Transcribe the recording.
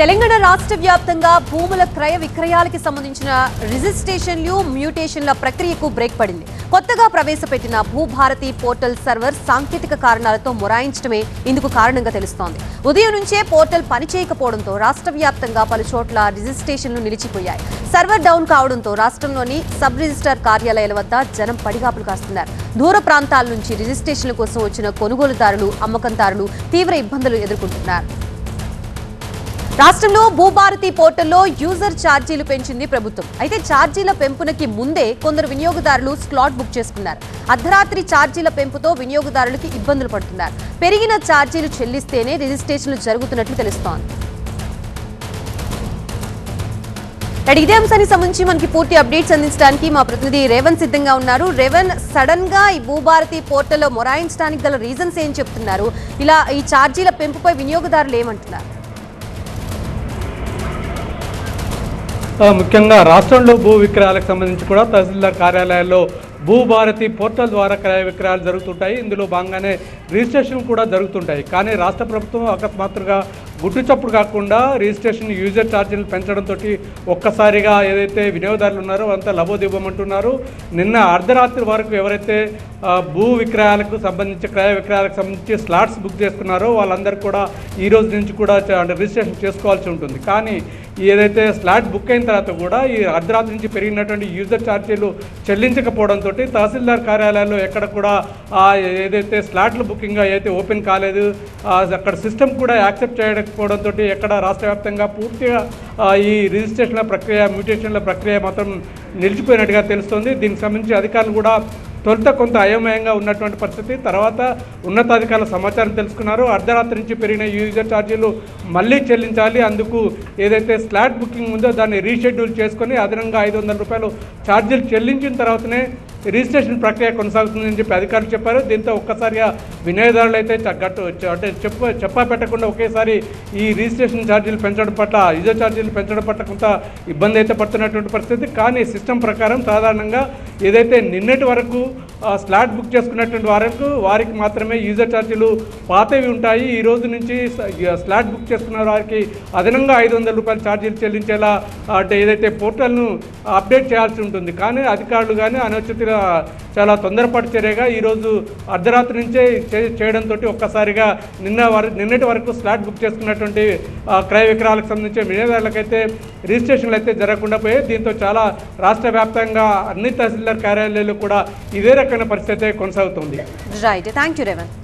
తెలంగాణ రాష్ట్ర వ్యాప్తంగా భూముల క్రయ విక్రయాలకి సంబంధించిన రిజిస్ట్రేషన్లు మ్యూటేషన్ల ప్రక్రియకు బ్రేక్ పడింది. కొత్తగా ప్రవేశపెట్టిన భూభారతి పోర్టల్ సర్వర్ సాంకేతిక కారణాలతో మొరాయించడమే ఇందుకు కారణంగా తెలుస్తోంది. ఉదయం నుంచే పోర్టల్ పనిచేయకపోవడంతో రాష్ట్ర వ్యాప్తంగా పలు చోట్ల రిజిస్ట్రేషన్లు నిలిచిపోయాయి. సర్వర్ డౌన్ కావడంతో రాష్ట్రంలోని సబ్ రిజిస్ట్రార్ కార్యాలయాల వద్ద జనం పడిగాపులు కాస్తున్నారు. దూర ప్రాంతాల నుంచి రిజిస్ట్రేషన్ల కోసం వచ్చిన కొనుగోలుదారులు, అమ్మకందారులు తీవ్ర ఇబ్బందులు ఎదుర్కొంటున్నారు. రాష్ట్రంలో భూభారతి పోర్టల్లో యూజర్ ఛార్జీలు పెంచింది ప్రభుత్వం. అయితే ఛార్జీల పెంపునకి ముందే కొందరు వినియోగదారులు స్లాట్ బుక్ చేసుకున్నారు. అర్ధరాత్రి ఛార్జీల పెంపుతో వినియోగదారులకి ఇబ్బందులు పడుతున్నారు. పెరిగిన ఛార్జీలు చెల్లిస్తేనే రిజిస్ట్రేషన్లు జరుగుతున్నట్లు తెలుస్తోంది. ఇదే అంశానికి సంబంధించి మనకి పూర్తి అప్డేట్స్ అందించడానికి మా ప్రతినిధి రేవన్ సిద్ధంగా ఉన్నారు. రేవన్, సడన్ గా ఈ భూభారతి పోర్టల్లో మొరాయించడానికి గల రీజన్స్ ఏం చెప్తున్నారు? ఇలా ఈ ఛార్జీల పెంపుపై వినియోగదారులు ఏమంటున్నారు? ముఖ్యంగా రాష్ట్రంలో భూ విక్రయాలకు సంబంధించి కూడా తహసీల్దార్ కార్యాలయాల్లో భూభారతి పోర్టల్ ద్వారా క్రయ విక్రయాలు జరుగుతుంటాయి. ఇందులో భాగంగానే రిజిస్ట్రేషన్ కూడా జరుగుతుంటాయి. కానీ రాష్ట్ర ప్రభుత్వం అకస్మాత్తుగా గుట్టు చప్పుడు కాకుండా రిజిస్ట్రేషన్ యూజర్ ఛార్జీలు పెంచడంతో ఒక్కసారిగా ఏదైతే వినియోగదారులు ఉన్నారో అంతా లబోదివ్వమంటున్నారు. నిన్న అర్ధరాత్రి వరకు ఎవరైతే భూ విక్రయాలకు సంబంధించి క్రయ విక్రయాలకు సంబంధించి స్లాట్స్ బుక్ చేసుకున్నారో వాళ్ళందరూ కూడా ఈ రోజు నుంచి కూడా రిజిస్ట్రేషన్ చేసుకోవాల్సి ఉంటుంది. కానీ ఏదైతే స్లాట్ బుక్ అయిన తర్వాత కూడా ఈ అర్ధరాత్రి నుంచి పెరిగినటువంటి యూజర్ ఛార్జీలు చెల్లించకపోవడంతో తహసీల్దార్ కార్యాలయాల్లో ఎక్కడ కూడా ఏదైతే స్లాట్ల బుకింగ్ అయితే ఓపెన్ కాలేదు, అక్కడ సిస్టమ్ కూడా యాక్సెప్ట్ చేయకపోవడంతో ఎక్కడ రాష్ట్ర వ్యాప్తంగా పూర్తిగా ఈ రిజిస్ట్రేషన్ల ప్రక్రియ, మ్యూటేషన్ల ప్రక్రియ మాత్రం నిలిచిపోయినట్టుగా తెలుస్తోంది. దీనికి సంబంధించి అధికారులు కూడా తొలుత కొంత అయోమయంగా ఉన్నటువంటి పరిస్థితి. తర్వాత ఉన్నతాధికారుల సమాచారం తెలుసుకున్నారు. అర్ధరాత్రి నుంచి పెరిగిన యూజర్ ఛార్జీలు మళ్ళీ చెల్లించాలి, అందుకు ఏదైతే స్లాట్ బుకింగ్ ఉందో దాన్ని రీషెడ్యూల్ చేసుకొని అదనంగా 500 రూపాయలు ఛార్జీలు చెల్లించిన తర్వాతనే రిజిస్ట్రేషన్ ప్రక్రియ కొనసాగుతుందని చెప్పి అధికారులు చెప్పారు. దీంతో ఒక్కసారిగా వినియోగదారులు అయితే అంటే చెప్పా పెట్టకుండా ఒకేసారి ఈ రిజిస్ట్రేషన్ ఛార్జీలు పెంచడం పట్ల, యూజర్ ఛార్జీలు పెంచడం పట్ల కొంత ఇబ్బంది అయితే పడుతున్నటువంటి పరిస్థితి. కానీ సిస్టమ్ ప్రకారం సాధారణంగా ఏదైతే నిన్నటి వరకు స్లాట్ బుక్ చేసుకున్నటువంటి వారికి మాత్రమే యూజర్ ఛార్జీలు పాతవి ఉంటాయి. ఈ రోజు నుంచి స్లాట్ బుక్ చేసుకున్న వారికి అదనంగా 500 రూపాయల ఛార్జీలు చెల్లించేలా అంటే ఏదైతే పోర్టల్ను అప్డేట్ చేయాల్సి ఉంటుంది. కానీ అధికారులు కానీ అనుచిత చాలా తొందరపాటు చర్యగా ఈరోజు అర్ధరాత్రి నుంచే చేయడంతో ఒక్కసారిగా నిన్నటి వరకు స్లాట్ బుక్ చేసుకున్నటువంటి క్రయ విక్రయాలకు సంబంధించిన వినియోగదారులకైతే రిజిస్ట్రేషన్లు అయితే జరగకుండా పోయాయి. దీంతో చాలా రాష్ట్ర వ్యాప్తంగా అన్ని తహసీల్దార్ కార్యాలయాల్లో కూడా ఇదే రకమైన పరిస్థితి కొనసాగుతుంది. Right, thank you Revanth.